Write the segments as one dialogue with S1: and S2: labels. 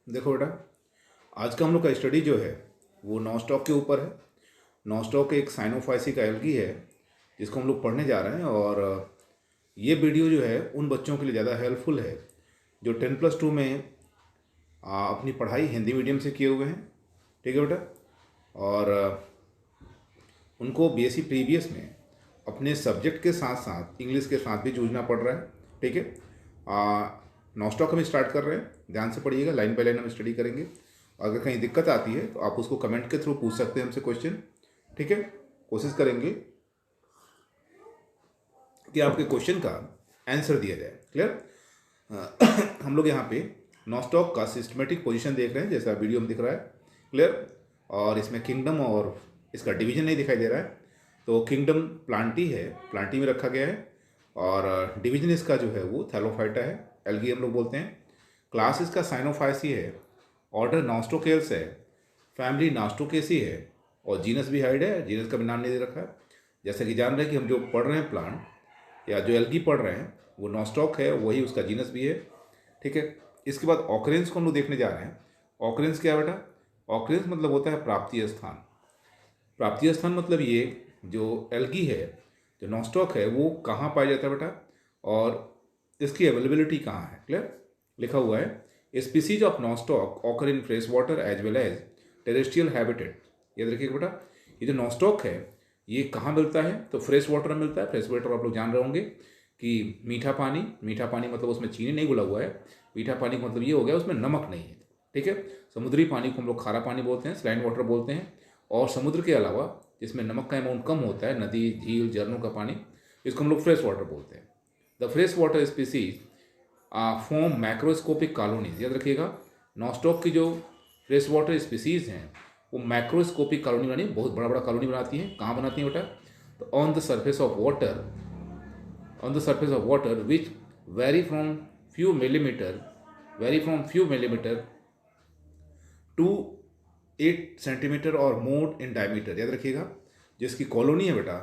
S1: देखो बेटा, आज का हम लोग का स्टडी जो है वो नॉस्टॉक के ऊपर है। नॉस्टॉक एक साइनोफाइसी का एल्गी है जिसको हम लोग पढ़ने जा रहे हैं। और ये वीडियो जो है उन बच्चों के लिए ज़्यादा हेल्पफुल है जो 10+2 में अपनी पढ़ाई हिंदी मीडियम से किए हुए हैं। ठीक है बेटा। और उनको बीएससी प्रीवियस में अपने सब्जेक्ट के साथ साथ इंग्लिश के साथ भी जूझना पड़ रहा है। ठीक है। नॉस्टॉक हम स्टार्ट कर रहे हैं, ध्यान से पढ़िएगा, लाइन बाय लाइन हम स्टडी करेंगे। अगर कहीं दिक्कत आती है तो आप उसको कमेंट के थ्रू पूछ सकते हैं हमसे क्वेश्चन। ठीक है, कोशिश करेंगे कि आपके क्वेश्चन का आंसर दिया जाए। क्लियर। हम लोग यहाँ पे नॉस्टॉक का सिस्टमेटिक पोजीशन देख रहे हैं, जैसा वीडियो में दिख रहा है। क्लियर। और इसमें किंगडम और इसका डिवीजन नहीं दिखाई दे रहा है, तो किंगडम प्लांटी है, प्लांटी में रखा गया है। और डिवीजन इसका जो है वो थैलोफाइटा है, एल्गी हम लोग बोलते हैं। क्लास इसका साइनोफाइसी है। ऑर्डर नॉस्टोकेल्स है। फैमिली नास्टोकेसी है। और जीनस भी हाइड है, जीनस का भी नाम नहीं दे रखा है। जैसा कि जान रहे हैं कि हम जो पढ़ रहे हैं प्लांट या जो एल्गी पढ़ रहे हैं वो नॉस्टॉक है, वही उसका जीनस भी है। ठीक है। इसके बाद ऑकरेंस को हम लोग देखने जा रहे हैं। ऑकरेंस क्या बेटा? ऑकरेंस मतलब होता है प्राप्तीय स्थान। प्राप्तीय स्थान मतलब ये जो एल्गी है, जो नॉस्टॉक है, वो कहाँ पाया जाता है बेटा, और इसकी अवेलेबिलिटी कहाँ है। क्लियर। लिखा हुआ है species of Nostoc occur in fresh water as well as terrestrial habitat. याद रखिएगा बेटा, ये जो नॉस्टॉक है ये कहाँ मिलता है? तो फ्रेश वाटर में मिलता है। फ्रेश वाटर आप लोग जान रहे होंगे कि मीठा पानी, मीठा पानी मतलब उसमें चीनी नहीं घुला हुआ है। मीठा पानी का मतलब ये हो गया उसमें नमक नहीं है। ठीक है। समुद्री पानी को हम लोग खारा पानी बोलते हैं, सलाइन वाटर बोलते हैं। और समुद्र के अलावा जिसमें नमक का अमाउंट कम होता है, नदी, झील, झरनों का पानी, इसको हम लोग फ्रेश वाटर बोलते हैं। The fresh water species form macroscopic colonies. याद रखिएगा, नॉस्टॉक की जो फ्रेश वाटर स्पीसीज हैं वो मैक्रोस्कोपिक कॉलोनी बनी, बहुत बड़ा बड़ा कॉलोनी बनाती हैं। कहाँ बनाती हैं बेटा? तो on the surface of water, on the surface of water which vary from few millimeter, vary from few millimeter to 8 centimeter और मोर इन डायमीटर। याद रखिएगा, जिसकी कॉलोनी है बेटा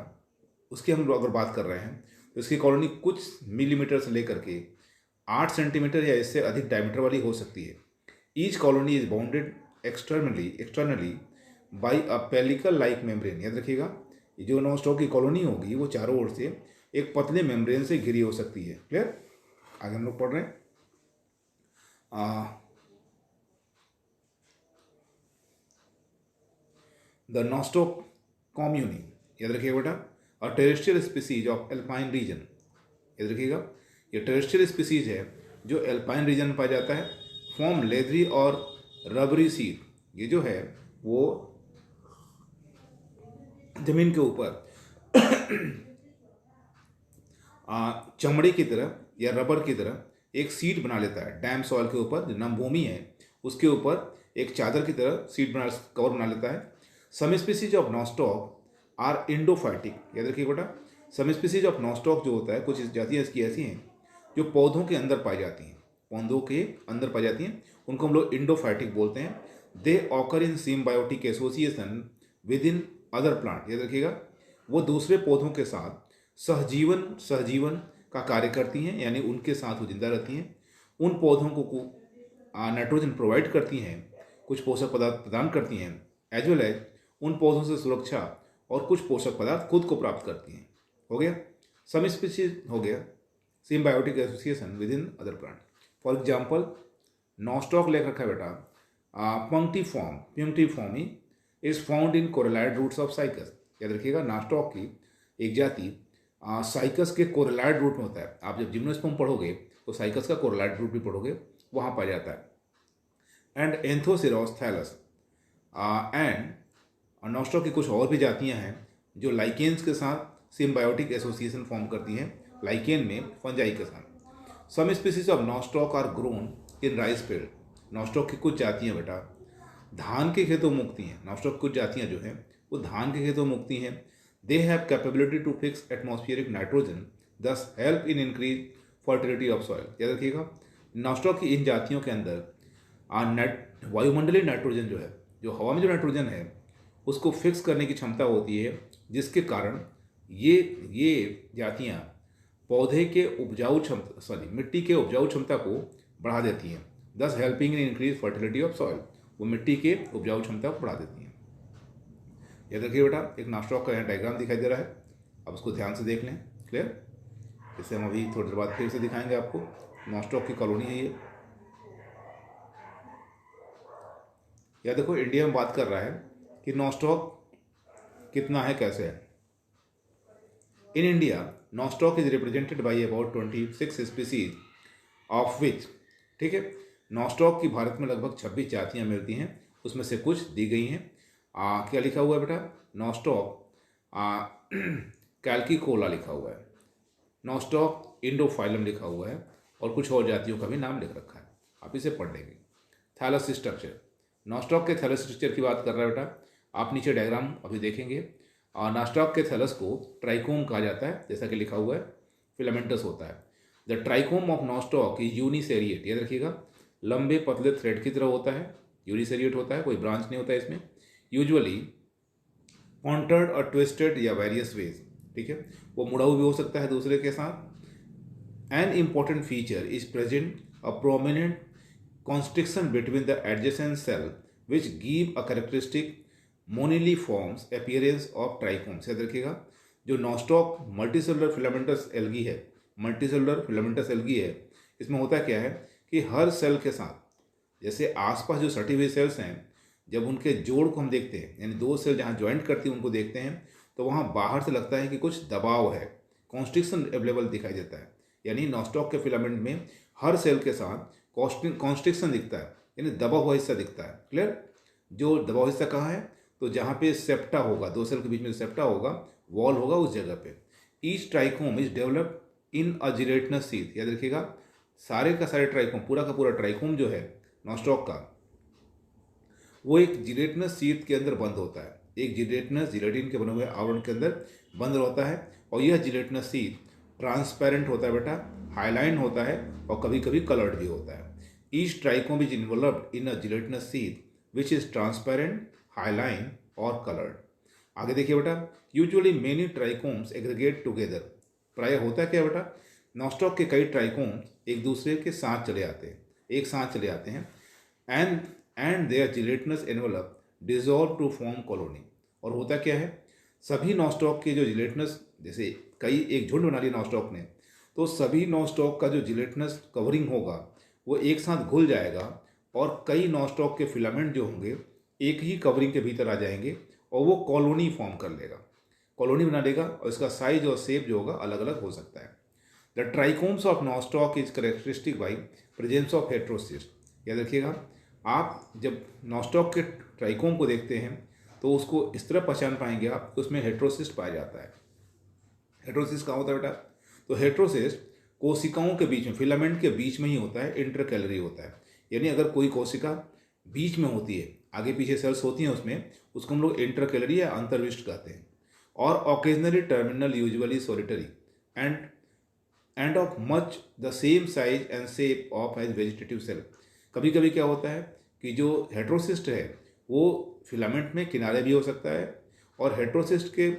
S1: उसकी हम लोग अगर बात कर रहे हैं तो इसकी कॉलोनी कुछ मिलीमीटर से लेकर के 8 सेंटीमीटर या इससे अधिक डायमीटर वाली हो सकती है। Each colony is bounded externally by a pellicle like membrane. याद रखिएगा, ये जो नॉस्टॉक की कॉलोनी होगी वो चारों ओर से एक पतले मेम्ब्रेन से घिरी हो सकती है। क्लियर। आगे हम लोग पढ़ रहे हैं। The Nostoc commune. याद रखिएगा बेटा, a terrestrial species of alpine region. याद रखिएगा, ये टेरेस्ट्रियल स्पीसीज है जो एल्पाइन रीजन में पाया जाता है। फॉर्म लेदरी और रबरी सीड। ये जो है वो जमीन के ऊपर चमड़े की तरह या रबर की तरह एक सीट बना लेता है। डैम सॉइल के ऊपर, जो नम भूमि है उसके ऊपर एक चादर की तरह सीट बना, कवर बना लेता है। Some species of Nostoc are endophytic. याद रखिए बेटा, सम स्पीसीज ऑफ नॉस्टॉक जो होता है, कुछ जातियाँ इसकी ऐसी हैं जो पौधों के अंदर पाई जाती हैं, पौधों के अंदर पाई जाती हैं, उनको हम लोग इंडोफाइटिक बोलते हैं। They occur in symbiotic association with in other plant. याद रखिएगा, वो दूसरे पौधों के साथ सहजीवन का कार्य करती हैं, यानी उनके साथ वो जिंदा रहती हैं। उन पौधों को नाइट्रोजन प्रोवाइड करती हैं, कुछ पोषक पदार्थ प्रदान करती हैं, एज वेल एज उन पौधों से सुरक्षा और कुछ पोषक पदार्थ खुद को प्राप्त करती हैं। हो गया सम स्पीसीज, हो गया symbiotic association with in other plant. For example Nostoc लेकर रखा है बेटा, punctiforme is found in coralloid roots of Cycas. याद रखिएगा, नॉस्टॉक की एक जाति साइकस के कोरेलाइड रूट में होता है। आप जब जिम्नोस्पर्म पढ़ोगे तो साइकस का कोरेलाइड रूट भी पढ़ोगे, वहाँ पाया जाता है। And Anthoceros thallus. And Nostoc की कुछ और भी जातियाँ हैं जो लाइकेन्स के साथ सिम्बायोटिक एसोसिएशन फॉर्म करती हैं, लाइकेन में फंजाई के साथ। Some species of Nostoc are grown in rice field. Nostoc की कुछ जातियाँ बेटा धान के खेतों में उगती हैं। नॉस्टॉक की कुछ जातियाँ जो हैं वो धान के खेतों में उगती हैं। They have capability to fix atmospheric nitrogen, thus help in increase fertility of soil. याद रखिएगा, नॉस्टॉक की इन जातियों के अंदर वायुमंडलीय नाइट्रोजन जो है, जो हवा में जो नाइट्रोजन है उसको फिक्स करने की क्षमता होती है, जिसके कारण ये जातियाँ पौधे के उपजाऊ क्षमता, मिट्टी के उपजाऊ क्षमता को बढ़ा देती हैं। दस helping in increase fertility of soil, वो मिट्टी के उपजाऊ क्षमता को बढ़ा देती हैं। ये देखिए बेटा, एक नॉस्टॉक का यहाँ डायग्राम दिखाई दे रहा है, अब उसको ध्यान से देख लें। क्लियर? इसे हम अभी थोड़ी देर बाद फिर से दिखाएंगे आपको। नॉस्टॉक की कॉलोनी है ये। या देखो, इंडिया में बात कर रहा है कि नॉस्टॉक कितना है, कैसे है। In India nostoc is represented by about 26 species of which, ठीक है, नॉस्टॉक की भारत में लगभग 26 जातियाँ मिलती हैं, उसमें से कुछ दी गई हैं। क्या लिखा हुआ है बेटा? नॉस्टॉक कैल्किकोला लिखा हुआ है, नॉस्टॉक इंडोफाइलम लिखा हुआ है, और कुछ और जातियों का भी नाम लिख रखा है, आप इसे पढ़ लेंगे। थैलस स्ट्रक्चर, नॉस्टॉक के थैलस स्ट्रक्चर की बात कर रहा है बेटा, आप नीचे डायग्राम अभी देखेंगे। नॉस्टॉक के थैलस को ट्राइकोम कहा जाता है, जैसा कि लिखा हुआ है, फिलामेंटस होता है। The trichome of Nostoc is uniseriate, याद रखिएगा, लंबे पतले थ्रेड की तरह होता है, यूनिसेरिएट होता है, कोई ब्रांच नहीं होता है इसमें। यूजुअली कॉन्टर्ड और ट्विस्टेड या वेरियस वेज, ठीक है, वो मुड़ा हुआ भी हो सकता है दूसरे के साथ। An important feature is present a prominent constriction between the adjacent cell which give a characteristic moniliform appearance of trichomes। याद रखिएगा, जो नॉस्टॉक मल्टीसेलुलर फिलामेंटस एल्गी है, मल्टीसेलुलर फिलामेंटस एल्गी है, इसमें होता क्या है कि हर सेल के साथ, जैसे आसपास जो सटी हुई सेल्स हैं, जब उनके जोड़ को हम देखते हैं, यानी दो सेल जहाँ ज्वाइंट करती हैं उनको देखते हैं, तो वहाँ बाहर से लगता है कि कुछ दबाव है, कॉन्स्ट्रिक्शन अवेलेबल दिखाई देता है। यानी नॉस्टॉक के फिलामेंट में हर सेल के साथ कॉन्स्ट्रिक्शन दिखता है, यानी दबा हुआ हिस्सा दिखता है। क्लियर? जो दबा हुआ हिस्सा कहाँ है? तो जहाँ पे सेप्टा होगा, दो सेल के बीच में सेप्टा होगा, वॉल होगा, उस जगह पे। Each trichome is developed in a gelatinous sheath, याद रखिएगा, सारे का सारे ट्राइकोम, पूरा का पूरा ट्राइकोम जो है नॉस्टॉक का, वो एक जिलेटिनस शीथ के अंदर बंद होता है, एक जिलेटिन के बने हुए आवरण के अंदर बंद होता है। और यह जिलेटिनस शीथ ट्रांसपेरेंट होता है बेटा, हाईलाइन होता है, और कभी कभी कलर्ड भी होता है। Each trichome is involved in a gelatinous sheath which is transparent, highline और कलर्ड। आगे देखिए बेटा, usually many trichomes aggregate together, प्राय होता है क्या बेटा, नॉस्टॉक के कई ट्राइकोम्स एक दूसरे के साथ चले आते हैं, एक साथ चले आते हैं, and their gelatinous envelope dissolve to form colony. और होता क्या है, सभी नॉस्टॉक के जो जिलेटिनस, जैसे कई एक झुंड बना लिया नॉस्टॉक ने, तो सभी नॉस्टॉक का जो जिलेटिनस कवरिंग होगा वो एक साथ घुल जाएगा, और कई नॉस्टॉक के फिलामेंट जो होंगे एक ही कवरिंग के भीतर आ जाएंगे, और वो कॉलोनी फॉर्म कर लेगा, कॉलोनी बना लेगा, और इसका साइज और शेप जो होगा अलग अलग हो सकता है। The trichomes of Nostoc is characteristic by presence of heterocyst. याद रखिएगा, आप जब नॉस्टॉक के ट्राइकोम को देखते हैं तो उसको इस तरह पहचान पाएंगे आप कि उसमें हेट्रोसिस्ट पाया जाता है। हेट्रोसिस्ट कहाँ होता है बेटा? तो हेट्रोसिस्ट कोशिकाओं के बीच में, फिलामेंट के बीच में ही होता है, इंटरकैलरी होता है। यानी अगर कोई कोशिका बीच में होती है, आगे पीछे सेल्स होती हैं उसमें, उसको हम लोग इंटरकैलरी या अंतर्विष्ट कहते हैं। और occasionally terminal, usually solitary, and of much the same size and shape of as vegetative cell. कभी कभी क्या होता है कि जो हेट्रोसिस्ट है वो फिलामेंट में किनारे भी हो सकता है, और हेट्रोसिस्ट के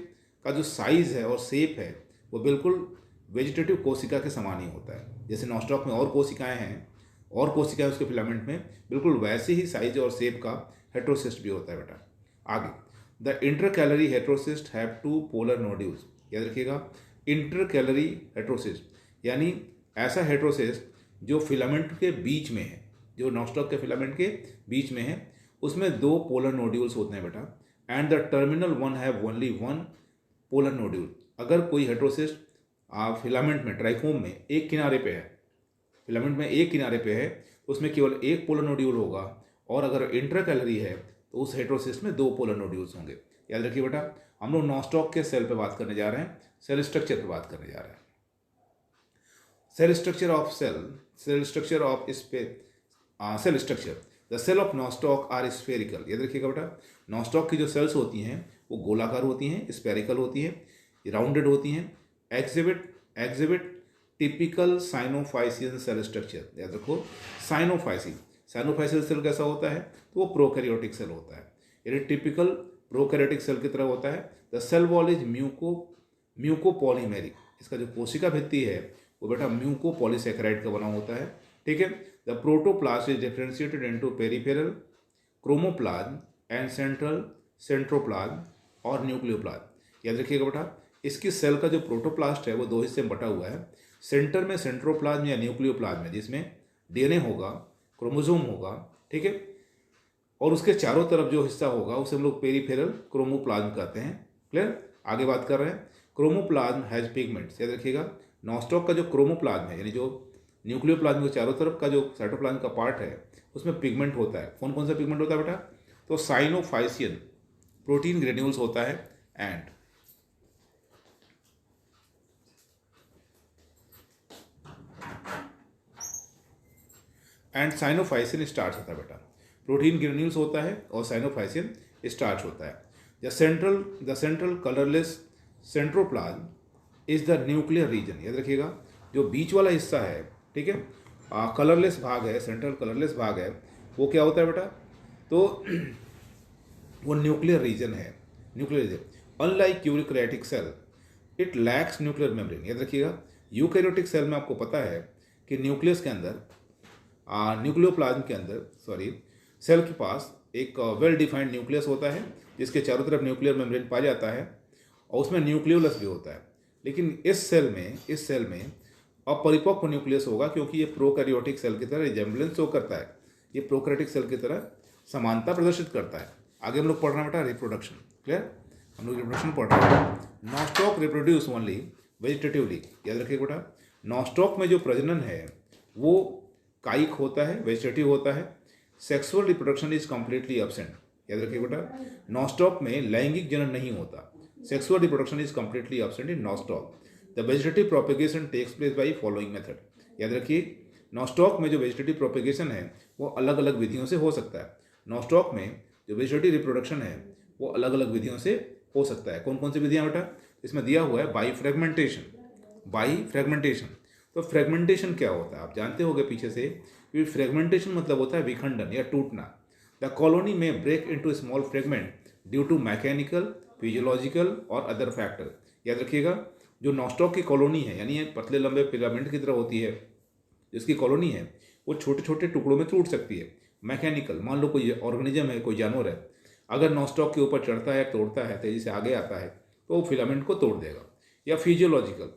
S1: का जो साइज़ है और शेप है वो बिल्कुल वेजिटेटिव कोशिका के समान ही होता है। जैसे नॉस्टॉक में और कोशिकाएं हैं, और कोशिकाएं उसके फिलामेंट में, बिल्कुल वैसे ही साइज और शेप का हेट्रोसिस्ट भी होता है बेटा। आगे, the intercalary heterocyst have two polar nodules. याद रखिएगा, इंटरकैलरी हेट्रोसिस्ट यानी ऐसा हेट्रोसिस्ट जो फिलामेंट के बीच में है, जो नॉस्टॉक के फिलामेंट के बीच में है, उसमें दो पोलर नोड्यूल्स होते हैं बेटा, and the terminal one have only one polar nodule. अगर कोई हेट्रोसिस्ट फिलामेंट में, ट्राइकोम में एक किनारे पे है, फिलामेंट में एक किनारे पे है, उसमें केवल एक पोलर नोड्यूल होगा, और अगर इंटरकैलरी है तो उस हेट्रोसिस्ट में दो पोलर नोड्यूल्स होंगे। याद रखिए बेटा, हम लोग नॉस्टॉक के सेल पे बात करने जा रहे हैं, सेल स्ट्रक्चर पे बात करने जा रहे हैं। Cell structure of cell structure of cell structure, the cell of Nostoc are spherical. याद रखिएगा बेटा, नॉस्टॉक की जो सेल्स होती हैं वो गोलाकार होती हैं, स्फेरिकल होती हैं, राउंडेड होती हैं, exhibit typical cyanophycean cell structure. याद रखो, साइनोफाइसियल सेल कैसा होता है, तो वो प्रोकैरियोटिक सेल होता है, यानी टिपिकल प्रोकैरियोटिक सेल की तरह होता है। The cell wall is mucopolymeric. इसका जो कोशिका भित्ति है वो बेटा म्यूकोपॉलीसैकेराइड का बना होता है, ठीक है। The protoplast is differentiated into peripheral, chromoplasm and central centroplasm और न्यूक्लियोप्लाज्म। याद रखिएगा बेटा, इसकी सेल का जो प्रोटोप्लास्ट है वो दो हिस्से में बटा हुआ है। सेंटर में सेंट्रोप्लाज्म या न्यूक्लियोप्लाज्म है जिसमें डीएनए होगा, क्रोमोसोम होगा, ठीक है, और उसके चारों तरफ जो हिस्सा होगा उसे हम लोग पेरिफेरल क्रोमोप्लाज्म कहते हैं। क्लियर। आगे बात कर रहे हैं, क्रोमोप्लाज्म हैज पिगमेंट्स। याद रखिएगा, नॉस्टॉक का जो क्रोमोप्लाज्म है यानी जो न्यूक्लियोप्लाज्म के चारों तरफ का जो साइटोप्लाज्म का पार्ट है उसमें पिगमेंट होता है। कौन कौन सा पिगमेंट होता है बेटा? तो साइनोफाइसियन प्रोटीन ग्रेन्यूल्स होता है एंड साइनोफाइसिन स्टार्च होता है बेटा। प्रोटीन ग्रेन्यूल्स होता है और साइनोफाइसिन स्टार्च होता है। The central colourless centroplasm is the nuclear region. याद रखिएगा, जो बीच वाला हिस्सा है, ठीक है, कलरलेस भाग है, सेंट्रल कलरलेस भाग है, वो क्या होता है बेटा? तो वो न्यूक्लियर रीजन है। Nuclear region unlike eukaryotic cell it lacks nuclear membrane. याद रखिएगा, यूकैरियोटिक सेल में आपको पता है कि न्यूक्लियस के अंदर, न्यूक्लियोप्लाज्म के अंदर, सॉरी, सेल के पास एक वेल डिफाइंड न्यूक्लियस होता है जिसके चारों तरफ न्यूक्लियर मेम्ब्रेन पाया जाता है और उसमें न्यूक्लियोलस भी होता है। लेकिन इस सेल में अपरिपक्व न्यूक्लियस होगा क्योंकि ये प्रोकैरियोटिक सेल की तरह रिजेम्बलेंस शो करता है, ये प्रोकैरियोटिक सेल की तरह समानता प्रदर्शित करता है। आगे हम लोग पढ़ रहे हैं बेटा रिप्रोडक्शन। क्लियर, हम लोग रिप्रोडक्शन पढ़ रहे हैं। Nostoc reproduce only vegetatively. याद रखिए बेटा, नॉस्टॉक में जो प्रजनन है वो कायिक होता है, वेजिटेटिव होता है। Sexual reproduction is completely absent. याद रखिए बेटा, नॉस्टॉक में लैंगिक जनन नहीं होता। Sexual reproduction is completely absent in Nostoc. The vegetative propagation takes place by following method. याद रखिए, नॉस्टॉक में जो वेजिटेटिव प्रोपेगेशन है वो अलग अलग विधियों से हो सकता है। नॉस्टॉक में जो वेजिटेटिव रिप्रोडक्शन है वो अलग अलग विधियों से हो सकता है। कौन कौन सी विधियाँ बेटा? इसमें दिया हुआ है बाई फ्रेगमेंटेशन। तो फ्रेगमेंटेशन क्या होता है आप जानते होंगे पीछे से, कि फ्रेगमेंटेशन मतलब होता है विखंडन या टूटना। The colony may break into small fragment due to mechanical, physiological और अदर फैक्टर। याद रखिएगा, जो नॉस्टॉक की कॉलोनी है यानी पतले लंबे पिरामिड की तरह होती है, जिसकी कॉलोनी है वो छोटे छोटे टुकड़ों में टूट सकती है। मैकेनिकल, मान लो कोई ऑर्गेनिज्म है, कोई जानवर है, अगर नॉस्टॉक के ऊपर चढ़ता है, तोड़ता है, तेजी से आगे आता है तो वो फिलामेंट को तोड़ देगा। या फिजियोलॉजिकल,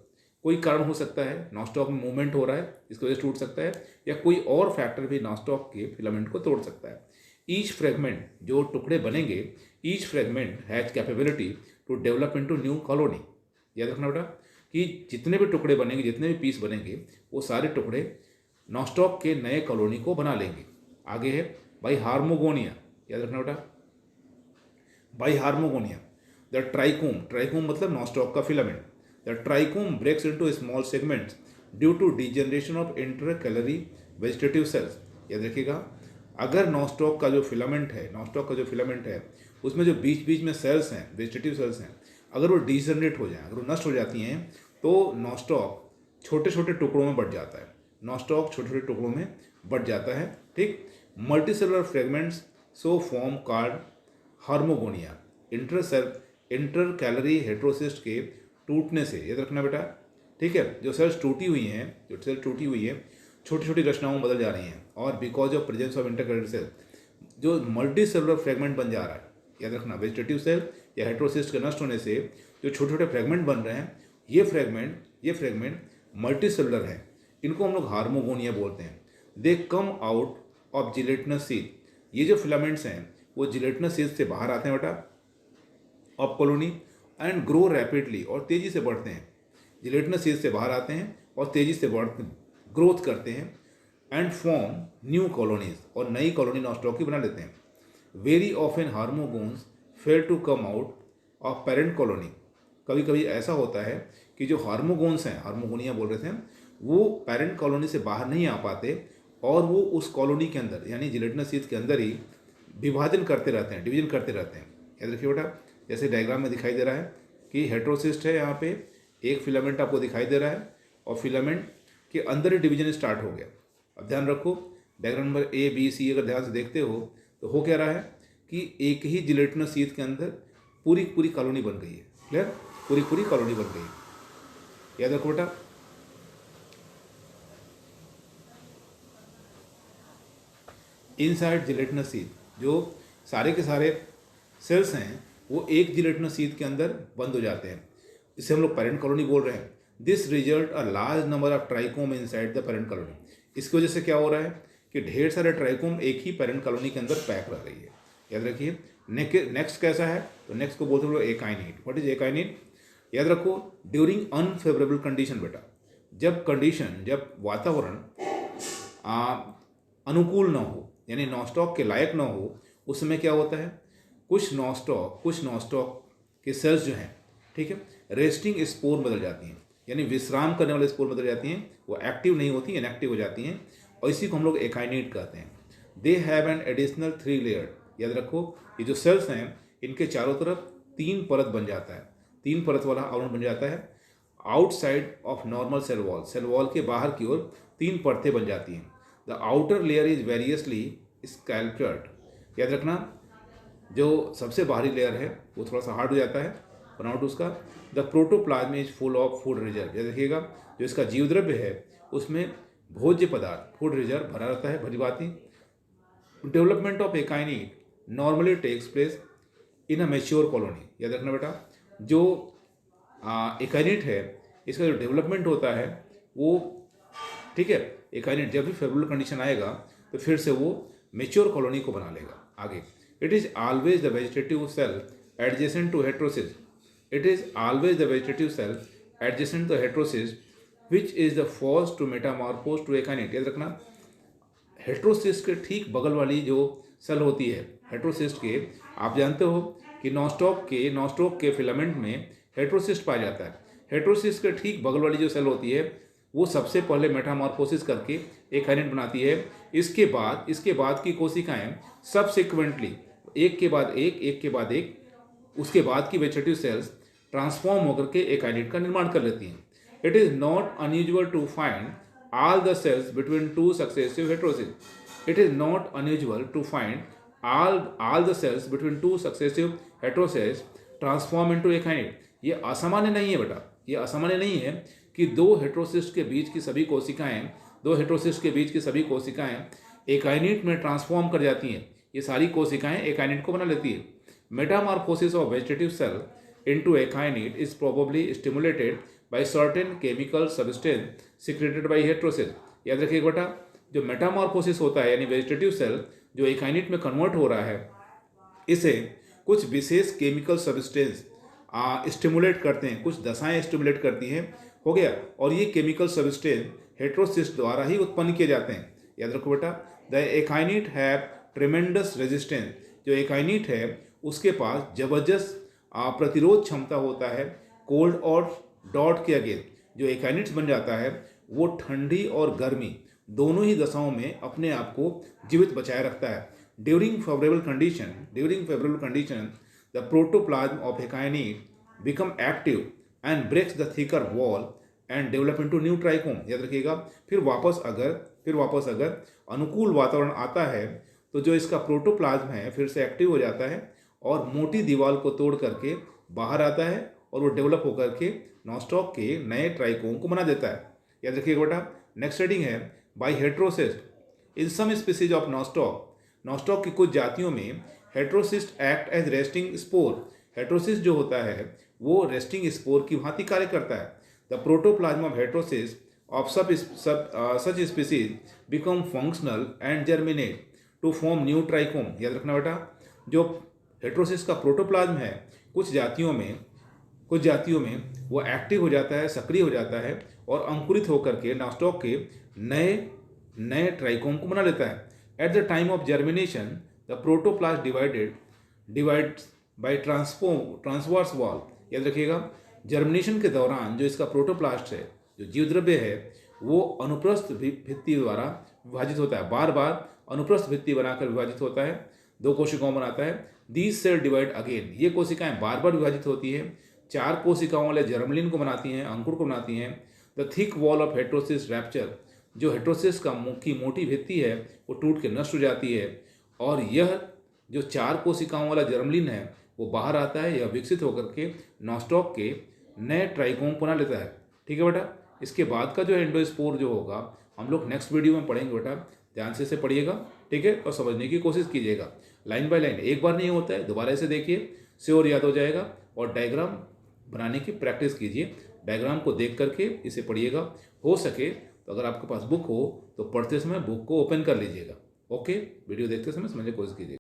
S1: कोई कारण हो सकता है, नॉस्टॉक में मूवमेंट हो रहा है इसकी वजह से टूट सकता है, या कोई और फैक्टर भी नॉस्टॉक के फिलामेंट को तोड़ सकता है। ईच फ्रेगमेंट, जो टुकड़े बनेंगे, each fragment has capability to develop into new colony. याद रखना बेटा कि जितने भी टुकड़े बनेंगे, जितने भी पीस बनेंगे, वो सारे टुकड़े नॉस्टॉक के नए कॉलोनी को बना लेंगे। आगे है बाई हार्मोगोनिया। याद रखना बेटा, बाई हार्मोगोनिया द ट्राइकोम मतलब नॉस्टॉक का फिलामेंट। The trichome breaks into small segments due to degeneration of intercalary vegetative cells. याद रखिएगा, अगर नॉस्टॉक का जो फिलामेंट है उसमें जो बीच बीच में सेल्स हैं, वेजिटेटिव सेल्स हैं, अगर वो डिजनरेट हो जाएं, अगर वो नष्ट हो जाती हैं, तो नॉस्टॉक छोटे छोटे टुकड़ों में बट जाता है। ठीक। Multicellular fragments so form called hormogonia. Intercalary heterocyst के टूटने से, याद रखना बेटा, ठीक है, जो सेल्स टूटी हुई हैं छोटी छोटी रचनाओं में बदल जा रही हैं, और because of presence of intercalary cell जो मल्टी सेलुलर फ्रेगमेंट बन जा रहा है। याद रखना, वेजिटेटिव सेल या हेट्रोसिस्ट के नष्ट होने से जो छोटे छोटे फ्रेगमेंट बन रहे हैं, ये फ्रेगमेंट मल्टी सेलुलर हैं, इनको हम लोग हार्मोगोनिया बोलते हैं। They come out of gelatinous sheath. ये जो फिलामेंट्स हैं वो जिलेटिनस सीथ से बाहर आते हैं बेटा, of colony, and grow rapidly, और तेज़ी से बढ़ते हैं। जिलेटिनस सीथ से बाहर आते हैं और तेज़ी से ग्रोथ करते हैं, एंड फॉर्म न्यू कॉलोनीज, और नई कॉलोनी नॉस्टॉक की बना लेते हैं। Very often hormogones fail to come out of parent colony. कभी कभी ऐसा होता है कि जो हार्मोगोन्स हैं, हार्मोगोनिया बोल रहे थे हम, वो पेरेंट कॉलोनी से बाहर नहीं आ पाते और वो उस कॉलोनी के अंदर यानी जिलेटिनस सीथ के अंदर ही डिवीजन करते रहते हैं। याद रखिए बेटा, जैसे डायग्राम में दिखाई दे रहा है कि हेट्रोसिस्ट है, यहाँ पे एक फिलामेंट आपको दिखाई दे रहा है और फिलामेंट के अंदर ही डिवीजन स्टार्ट हो गया। अब ध्यान रखो, diagram number A B C अगर ध्यान से देखते हो तो हो क्या रहा है कि एक ही जिलेटिनस सीथ के अंदर पूरी कॉलोनी बन गई है। क्लियर, पूरी कॉलोनी बन गई है। याद रखो बेटा, इनसाइड जिलेटिनस शीथ, जो सारे के सारे सेल्स हैं वो एक जिलेटिनस शीथ के अंदर बंद हो जाते हैं, इसे हम लोग पेरेंट कॉलोनी बोल रहे हैं। This result a large number of trichome inside the parent colony. इसकी वजह से क्या हो रहा है कि ढेर सारे ट्राइकोम एक ही पेरेंट कॉलोनी के अंदर पैक रह रही है। याद रखिए। नेक्स्ट कैसा है, तो नेक्स्ट को बोलते हैं एकाइनेट। What is एकाइनेट? याद रखो, ड्यूरिंग अनफेवरेबल कंडीशन बेटा, जब वातावरण अनुकूल ना हो, यानी नॉस्टॉक के लायक ना हो, उस समय क्या होता है, कुछ नॉस्टॉक के सेल्स जो हैं, ठीक है, रेस्टिंग स्पोर बदल जाती हैं, यानी विश्राम करने वाले स्पोर बदल जाती हैं, वो एक्टिव नहीं होती, इनएक्टिव हो जाती हैं, और इसी को हम लोग एकाइनेट कहते हैं। They have an additional 3 layer. याद रखो, ये जो सेल्स हैं इनके चारों तरफ 3 परत बन जाता है, 3 परत वाला आवरण बन जाता है। Outside of normal cell wall के बाहर की ओर 3 परतें बन जाती हैं। The outer layer is variously sculptured. याद रखना, जो सबसे बाहरी लेयर है वो थोड़ा सा हार्ड हो जाता है बनावट उसका। The protoplasm is full of food reserve. याद रखिएगा, जो इसका जीव द्रव्य है उसमें भोज्य पदार्थ फूड रिजर्व भरा रहता है, भली बात ही। Development of akinete normally takes place in a mature colony. याद रखना बेटा, जो एकाइनेट है इसका जो डेवलपमेंट होता है वो, ठीक है, एकाइनेट जब भी फेवरेबल कंडीशन आएगा तो फिर से वो मैच्योर कॉलोनी को बना लेगा आगे। It is always the vegetative cell adjacent to heterocyst. It is always the vegetative cell adjacent to heterocyst which is the first to metamorphose to akinete. याद रखना, हेट्रोसिस्ट के ठीक बगल वाली जो सेल होती है हेट्रोसिस्ट के, आप जानते हो कि नॉस्टॉक के फिलामेंट में हेट्रोसिस्ट पाया जाता है। हेट्रोसिस्ट के ठीक बगल वाली जो सेल होती है वो सबसे पहले मेटामॉर्फोसिस करके एकाइनेट बनाती है। इसके बाद की कोशिकाएं सबसिक्वेंटली एक के बाद एक उसके बाद की वेजिटेटिव सेल्स ट्रांसफॉर्म होकर के एकाइनेट का निर्माण कर लेती हैं। It is not unusual to find all the cells between 2 successive heterosis. It is not unusual to find all the cells between 2 successive heterosis transform into एकाइनेट। ये असामान्य नहीं है बेटा, ये असामान्य नहीं है कि दो हेट्रोसिस्ट के बीच की सभी कोशिकाएं एकाइनेट में ट्रांसफॉर्म कर जाती हैं। ये सारी कोशिकाएं एकाइनेट को बना लेती है। Metamorphosis of vegetative cell into akinete is probably stimulated by certain chemical substance secreted by heterosis। याद रखिए बेटा, जो मेटामॉर्फोसिस होता है यानी वेजिटेटिव सेल जो एकाइनेट में कन्वर्ट हो रहा है, इसे कुछ विशेष केमिकल सब्सटेंस स्टिमुलेट करते हैं, कुछ दशाएं स्टिमुलेट करती हैं, हो गया। और ये केमिकल सब्सटेंस हेट्रोसिस्ट द्वारा ही उत्पन्न किए जाते हैं। याद रखो बेटा, द एकाइनेट हैव ट्रेमेंडस रेजिस्टेंस। जो एकाइनेट है उसके पास जबरदस्त प्रतिरोध क्षमता होता है कोल्ड और डॉट के अगेंस्ट। जो एकाइनेट्स बन जाता है वो ठंडी और गर्मी दोनों ही दशाओं में अपने आप को जीवित बचाए रखता है। During favourable condition the protoplasm of akinete become active and breaks the thicker wall and develop into new trichome. याद रखिएगा, फिर वापस अगर अनुकूल वातावरण आता है तो जो इसका प्रोटोप्लाज्म है फिर से एक्टिव हो जाता है और मोटी दीवार को तोड़ करके बाहर आता है और वो डेवलप होकर के नॉस्टॉक के नए ट्राइकोम को बना देता है। याद रखिएगा बेटा, नेक्स्ट हेडिंग है by heterocyst. In some species of Nostoc की कुछ जातियों में heterocyst act as resting spore. Heterocyst जो होता है वो रेस्टिंग स्पोर की भांति कार्य करता है। The protoplasm of heterocyst of such species become functional and germinate to form new trichome. याद रखना बेटा, जो हेट्रोसिस्ट का प्रोटोप्लाज्म है कुछ जातियों में वो एक्टिव हो जाता है, सक्रिय हो जाता है और अंकुरित होकर के नॉस्टॉक के नए ट्राइकोम को बना लेता है। At the time of germination the protoplast divides bye transverse wall. याद रखिएगा, जर्मिनेशन के दौरान जो इसका प्रोटोप्लास्ट है, जो जीव द्रव्य है, वो अनुप्रस्थ भित्ति द्वारा विभाजित होता है, बार बार अनुप्रस्थ भित्ति बनाकर विभाजित होता है, 2 कोशिकाओं बनाता है। These cell divide again. ये कोशिकाएं बार बार विभाजित होती है, 4 कोशिकाओं वाले जर्मलिन को बनाती हैं, अंकुर को बनाती हैं। The thick wall of heterosis rapture. जो हेट्रोसिस की मोटी भित्ति है वो टूट के नष्ट हो जाती है और यह जो 4 कोशिकाओं वाला जर्मलिन है वो बाहर आता है, यह विकसित होकर के नॉस्टॉक के नए ट्राइकोम बना लेता है। ठीक है बेटा, इसके बाद का जो एंडोस्पोर जो होगा हम लोग नेक्स्ट वीडियो में पढ़ेंगे बेटा। ध्यान से इसे पढ़िएगा, ठीक है, और समझने की कोशिश कीजिएगा लाइन बाय लाइन। एक बार नहीं होता है, दोबारा इसे देखिए, श्योर याद हो जाएगा। और डायग्राम बनाने की प्रैक्टिस कीजिए, डायग्राम को देख करके इसे पढ़िएगा। हो सके तो अगर आपके पास बुक हो तो पढ़ते समय बुक को ओपन कर लीजिएगा। ओके, वीडियो देखते समय समझने की कोशिश कीजिएगा।